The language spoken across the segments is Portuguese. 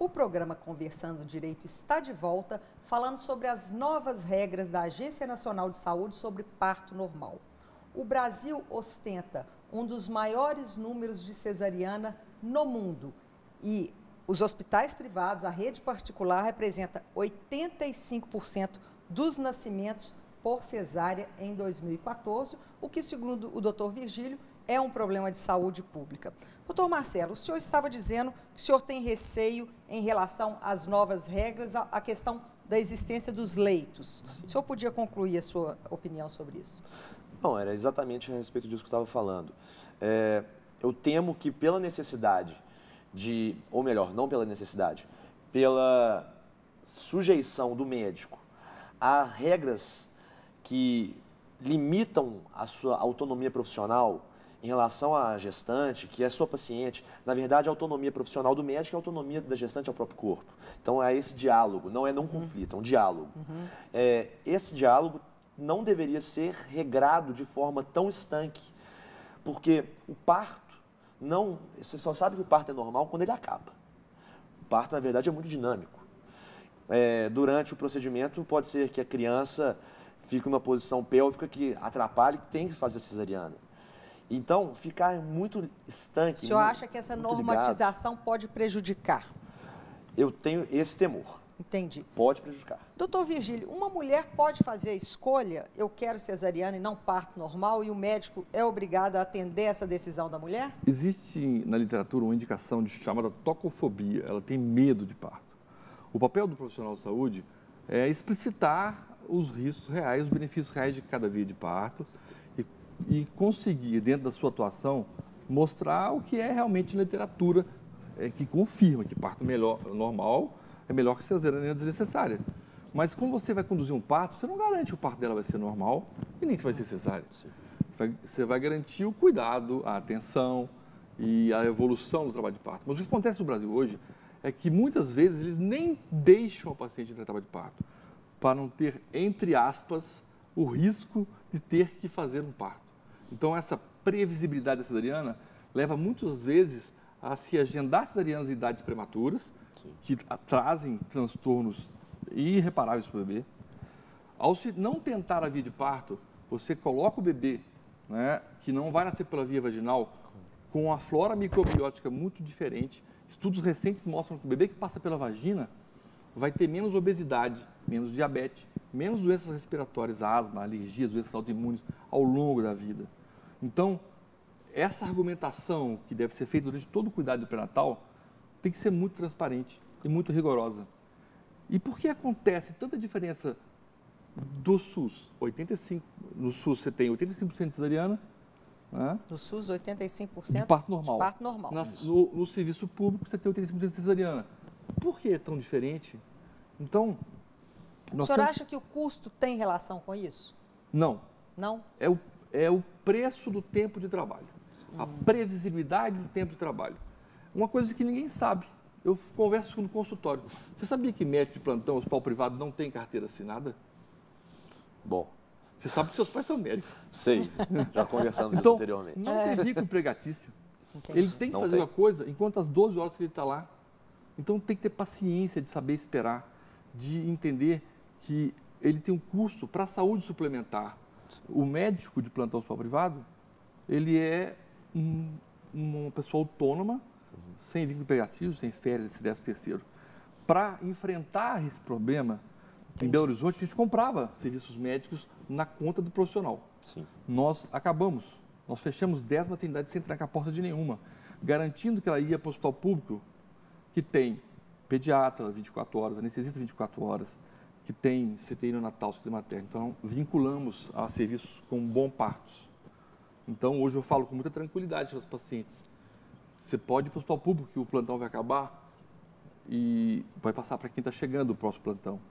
O programa Conversando Direito está de volta, falando sobre as novas regras da Agência Nacional de Saúde sobre parto normal. O Brasil ostenta um dos maiores números de cesariana no mundo e os hospitais privados, a rede particular, representa 85% dos nascimentos por cesárea em 2014, o que, segundo o doutor Virgílio, é um problema de saúde pública. Doutor Marcelo, o senhor estava dizendo que o senhor tem receio em relação às novas regras, à questão da existência dos leitos. Sim. O senhor podia concluir a sua opinião sobre isso? Não, era exatamente a respeito disso que eu estava falando. Eu temo que pela necessidade ou melhor, não pela necessidade, pela sujeição do médico a regras que limitam a sua autonomia profissional em relação à gestante, que é sua paciente. Na verdade, a autonomia profissional do médico e a autonomia da gestante é o próprio corpo. Então, é esse diálogo, não é não conflito, é um diálogo. Esse diálogo não deveria ser regrado de forma tão estanque, porque o parto, você só sabe que o parto é normal quando ele acaba. O parto, na verdade, é muito dinâmico. Durante o procedimento, pode ser que a criança fique em uma posição pélvica que atrapalhe, que tem que fazer cesariana. Então, ficar muito estanque. O senhor acha que essa normatização pode prejudicar? Eu tenho esse temor. Entendi. Pode prejudicar. Doutor Virgílio, uma mulher pode fazer a escolha, eu quero cesariana e não parto normal, e o médico é obrigado a atender essa decisão da mulher? Existe na literatura uma indicação chamada tocofobia, ela tem medo de parto. O papel do profissional de saúde é explicitar os riscos reais, os benefícios reais de cada via de parto e conseguir, dentro da sua atuação, mostrar o que é realmente literatura que confirma que parto normal é melhor que cesariana desnecessária. Mas quando você vai conduzir um parto, você não garante que o parto dela vai ser normal e nem se vai ser cesárea. Você vai garantir o cuidado, a atenção e a evolução do trabalho de parto. Mas o que acontece no Brasil hoje é que muitas vezes eles nem deixam o paciente entrar em trabalho de parto para não ter, entre aspas, o risco de ter que fazer um parto. Então, essa previsibilidade da cesariana leva muitas vezes a se agendar cesarianas em idades prematuras, que trazem transtornos irreparáveis para o bebê. Ao se não tentar a via de parto, você coloca o bebê, né, que não vai nascer pela via vaginal, com a flora microbiótica muito diferente. Estudos recentes mostram que o bebê que passa pela vagina vai ter menos obesidade, menos diabetes, menos doenças respiratórias, asma, alergias, doenças autoimunes ao longo da vida. Então, essa argumentação que deve ser feita durante todo o cuidado do pré-natal tem que ser muito transparente e muito rigorosa. E por que acontece tanta diferença do SUS? No SUS você tem 85% de cesariana. Né? No SUS, 85% de parto normal. De parto normal. No serviço público você tem 85% de cesariana. Por que é tão diferente? Então, o senhor acha que o custo tem relação com isso? Não. Não? É o preço do tempo de trabalho. A previsibilidade do tempo de trabalho. Uma coisa que ninguém sabe. Eu converso no consultório. Você sabia que médico de plantão, hospital privado, não tem carteira assinada? Bom. Você sabe que seus pais são médicos. Sei. Já conversamos disso anteriormente. Não tem vínculo empregatício. Entendi. Ele tem que fazer uma coisa enquanto as 12 horas que ele está lá. Então tem que ter paciência de saber esperar, de entender que ele tem um custo para a saúde suplementar. O médico de plantão hospital privado, ele é uma pessoa autônoma, sem vínculo empregatício, sem férias, esse 13º. Para enfrentar esse problema, em Belo Horizonte, a gente comprava serviços médicos na conta do profissional. Sim. Nós fechamos 10 maternidades sem trancar a porta de nenhuma, garantindo que ela ia para o hospital público, que tem pediatra 24 horas, anestesista 24 horas, que tem CTI neonatal, CTI materno. Então, vinculamos a serviços com bom partos. Então, hoje eu falo com muita tranquilidade para os pacientes. Você pode ir para o hospital público, que o plantão vai acabar e vai passar para quem está chegando o próximo plantão.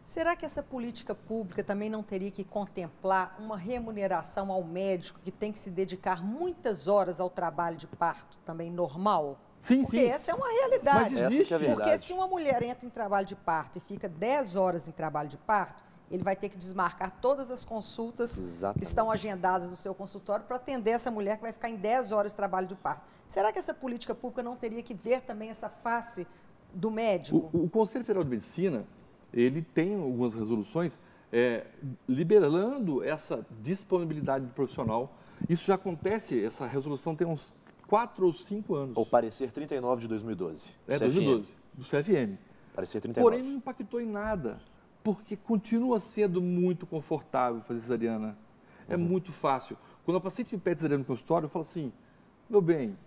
Será que essa política pública também não teria que contemplar uma remuneração ao médico que tem que se dedicar muitas horas ao trabalho de parto também normal? Sim, Porque sim. essa é uma realidade. Mas existe. É porque se uma mulher entra em trabalho de parto e fica 10 horas em trabalho de parto, ele vai ter que desmarcar todas as consultas que estão agendadas no seu consultório para atender essa mulher que vai ficar em 10 horas de trabalho de parto. Será que essa política pública não teria que ver também essa face do médico? O Conselho Federal de Medicina, ele tem algumas resoluções liberando essa disponibilidade profissional. Isso já acontece, essa resolução tem uns 4 ou 5 anos. O parecer 39 de 2012. 2012, do CFM. Parecer 39. Porém, não impactou em nada, porque continua sendo muito confortável fazer cesariana. É muito fácil. Quando a paciente me pede cesariana no consultório, eu falo assim, meu bem,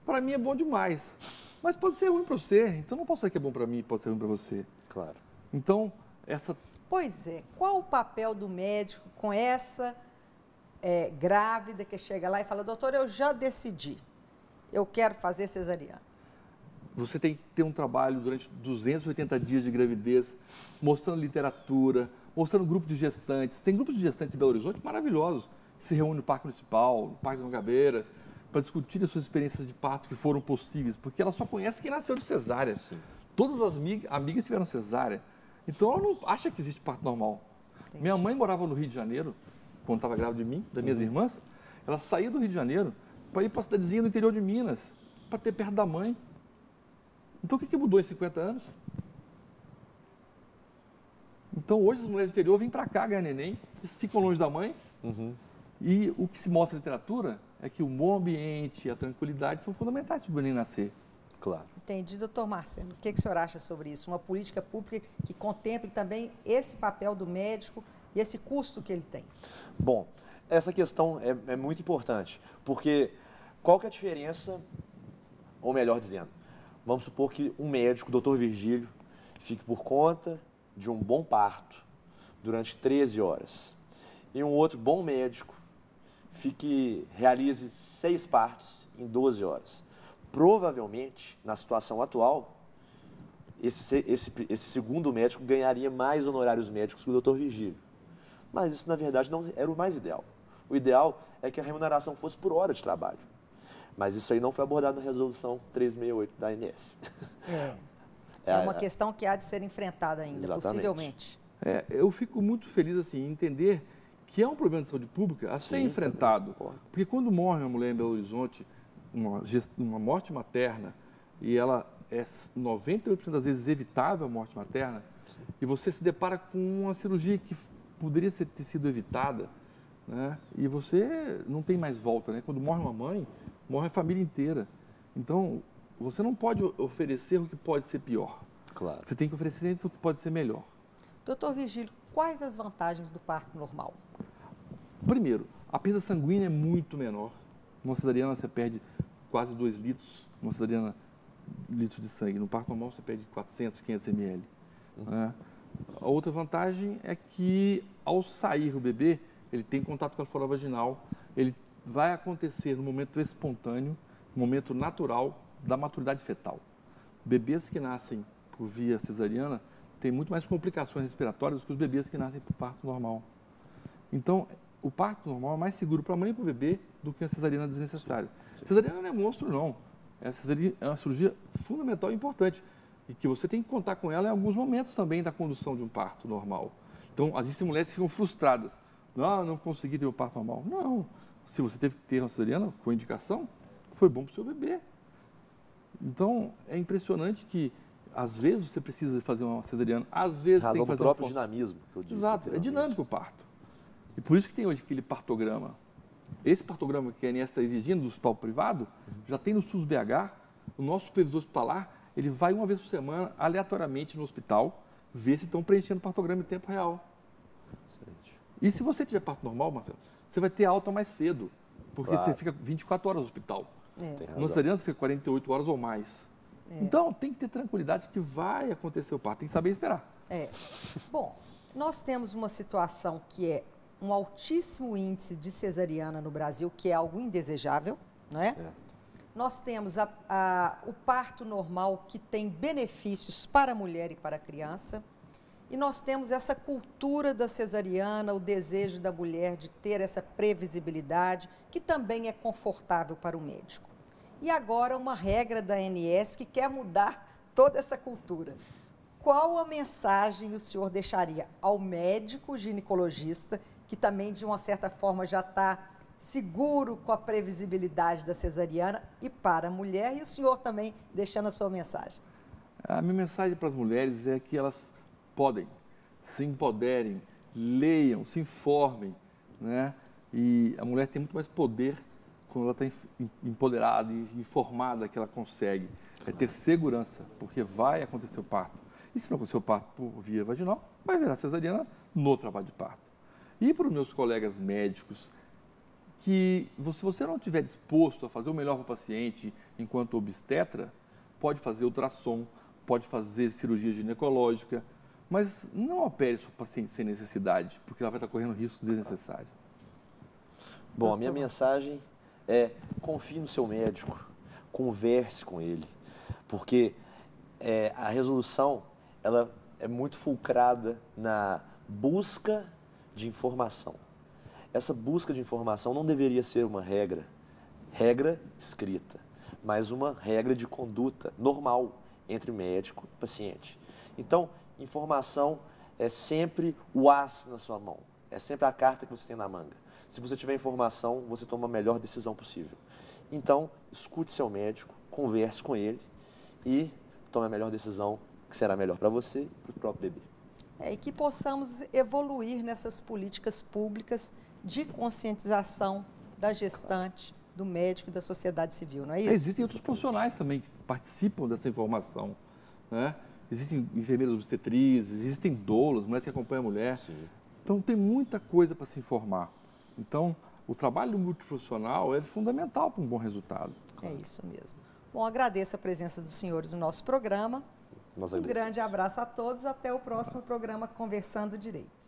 para mim é bom demais, mas pode ser ruim para você. Então, não posso dizer que é bom para mim, pode ser ruim para você. Claro. Então, essa... Pois é. Qual o papel do médico com essa grávida que chega lá e fala, doutor, eu já decidi, eu quero fazer cesariana? Você tem que ter um trabalho durante 280 dias de gravidez, mostrando literatura, mostrando grupo de gestantes. Tem grupos de gestantes em Belo Horizonte maravilhosos, que se reúnem no Parque Municipal, no Parque das Mangabeiras, para discutir as suas experiências de parto que foram possíveis, porque ela só conhece quem nasceu de cesárea. Sim. Todas as amigas tiveram cesárea, então ela não acha que existe parto normal. Entendi. Minha mãe morava no Rio de Janeiro, quando estava grávida de mim, das minhas irmãs, ela saía do Rio de Janeiro para ir para a cidadezinha do interior de Minas, para ter perto da mãe. Então, o que mudou em 50 anos? Então, hoje as mulheres do interior vêm para cá ganhar neném, ficam longe da mãe. E o que se mostra na literatura é que o bom ambiente e a tranquilidade são fundamentais para o neném nascer. Claro. Entendi, doutor Marcelo. O que o senhor acha sobre isso? Uma política pública que contemple também esse papel do médico e esse custo que ele tem. Bom, essa questão é muito importante, porque qual que é a diferença, ou melhor dizendo, vamos supor que um médico, o doutor Virgílio, fique por conta de um bom parto durante 13 horas. E um outro bom médico realize 6 partos em 12 horas. Provavelmente, na situação atual, esse segundo médico ganharia mais honorários médicos que o doutor Virgílio. Mas isso, na verdade, não era o mais ideal. O ideal é que a remuneração fosse por hora de trabalho. Mas isso aí não foi abordado na resolução 368 da ANS. É uma questão que há de ser enfrentada ainda, exatamente. Possivelmente. Eu fico muito feliz assim, em entender que é um problema de saúde pública a ser enfrentado. Porque quando morre uma mulher em Belo Horizonte, uma morte materna, e ela é 98% das vezes evitável a morte materna, e você se depara com uma cirurgia que poderia ter sido evitada, né? E você não tem mais volta, né? Quando morre uma mãe, morre a família inteira. Então, você não pode oferecer o que pode ser pior. Claro. Você tem que oferecer sempre o que pode ser melhor. Doutor Virgílio, quais as vantagens do parto normal? Primeiro, a perda sanguínea é muito menor. Numa cesariana você perde quase 2 litros, uma cesariana, litros de sangue. No parto normal você perde 400, 500 ml. Né? A outra vantagem é que ao sair o bebê, ele tem contato com a flora vaginal, ele vai acontecer no momento espontâneo, no momento natural da maturidade fetal. Bebês que nascem por via cesariana têm muito mais complicações respiratórias do que os bebês que nascem por parto normal. Então, o parto normal é mais seguro para a mãe e para o bebê do que a cesariana desnecessária. Cesariana não é monstro, não. É uma cirurgia fundamental e importante. E que você tem que contar com ela em alguns momentos também da condução de um parto normal. Então, existem mulheres que ficam frustradas. Não consegui ter um parto normal. Não. Se você teve que ter uma cesariana com indicação, foi bom para o seu bebê. Então, é impressionante que, às vezes, você precisa fazer uma cesariana, às vezes tem que fazer do próprio dinamismo. Que eu disse. Exato, é dinâmico o parto. E por isso que tem hoje aquele partograma. Esse partograma que a ANS está exigindo do hospital privado, já tem no SUS-BH, o nosso supervisor hospitalar, ele vai uma vez por semana, aleatoriamente no hospital, ver se estão preenchendo o partograma em tempo real. Excelente. E se você tiver parto normal, Marcelo, você vai ter alta mais cedo, porque você fica 24 horas no hospital. Uma cesariana você fica 48 horas ou mais. Então, tem que ter tranquilidade que vai acontecer o parto, tem que saber esperar. Bom, nós temos uma situação que é um altíssimo índice de cesariana no Brasil, que é algo indesejável, não é? Nós temos o parto normal, que tem benefícios para a mulher e para a criança. E nós temos essa cultura da cesariana, o desejo da mulher de ter essa previsibilidade, que também é confortável para o médico. E agora uma regra da ANS que quer mudar toda essa cultura. Qual a mensagem o senhor deixaria ao médico ginecologista, que também, de uma certa forma, já está seguro com a previsibilidade da cesariana, e para a mulher, e o senhor também deixando a sua mensagem? A minha mensagem para as mulheres é que elas podem, se empoderem, leiam, se informem, né? E a mulher tem muito mais poder quando ela está empoderada e informada que ela consegue. É ter segurança, porque vai acontecer o parto. E se não acontecer o parto por via vaginal, vai virar cesariana no trabalho de parto. E para os meus colegas médicos, que se você não estiver disposto a fazer o melhor para o paciente enquanto obstetra, pode fazer ultrassom, pode fazer cirurgia ginecológica, mas não opere sua paciente sem necessidade, porque ela vai estar correndo risco desnecessário. Bom, a minha mensagem é: confie no seu médico, converse com ele, porque a resolução ela é muito fulcrada na busca de informação. Essa busca de informação não deveria ser uma regra escrita, mas uma regra de conduta normal entre médico e paciente. Então, informação é sempre o as na sua mão, é sempre a carta que você tem na manga. Se você tiver informação, você toma a melhor decisão possível. Então, escute seu médico, converse com ele e tome a melhor decisão que será melhor para você e para o próprio bebê. E que possamos evoluir nessas políticas públicas de conscientização da gestante, do médico e da sociedade civil, não é isso? Existem outros profissionais também que participam dessa informação, né? Existem enfermeiras obstetrizes, existem doulas, mulheres que acompanham a mulher. Sim. Então, tem muita coisa para se informar. Então, o trabalho multiprofissional é fundamental para um bom resultado. É isso mesmo. Bom, agradeço a presença dos senhores no nosso programa. Um grande abraço a todos. Até o próximo programa Conversando Direito.